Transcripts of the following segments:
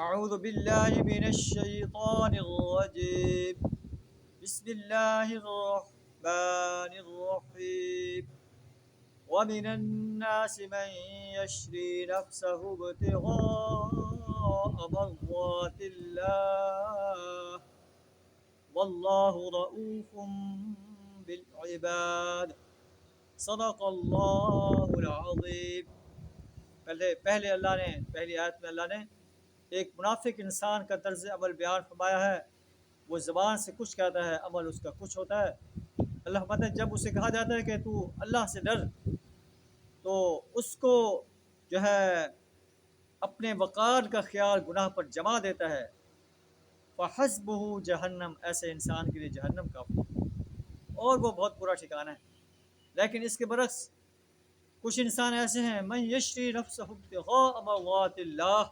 اعوذ باللہ من الشیطان الرجیم بسم اللہ الرحمن الرحیم ومن الناس من يشري نفسه ابتغاء مرضات الله والله رؤوف بالعباد صدق اللہ العظیم۔ پہلے اللہ نے پہلی آیت میں اللہ نے ایک منافق انسان کا طرز عمل بیان فرمایا ہے۔ وہ زبان سے کچھ کہتا ہے، عمل اس کا کچھ ہوتا ہے۔ اللہ فرماتا ہے جب اسے کہا جاتا ہے کہ تو اللہ سے ڈر، تو اس کو جو ہے اپنے وقار کا خیال گناہ پر جما دیتا ہے۔ فحسبہ جہنم، ایسے انسان کے لیے جہنم کافی ہے اور وہ بہت برا ٹھکانہ ہے۔ لیکن اس کے برعکس کچھ انسان ایسے ہیں من یشری نفسہ ابتغاء مرضات اللہ،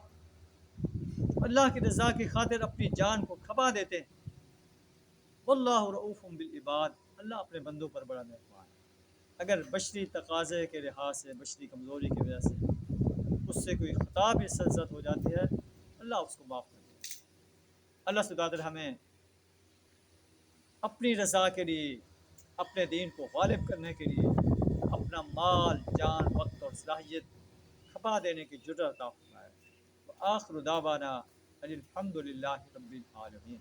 اللہ کی رضا کی خاطر اپنی جان کو کھپا دیتے ہیں۔ واللہ رؤوف بالعباد، اللہ اپنے بندوں پر بڑا مہربان ہے۔ اگر بشری تقاضے کے لحاظ سے، بشری کمزوری کی وجہ سے اس سے کوئی خطا بھی سرزد ہو جاتی ہے، اللہ اس کو معاف کر دے۔ اللہ سبحانہ ہمیں اپنی رضا کے لیے، اپنے دین کو غالب کرنے کے لیے اپنا مال، جان، وقت اور صلاحیت کھپا دینے کی جرأت عطا فرمائے۔ وآخر دعوانا ان الحمد للہ رب العالمین۔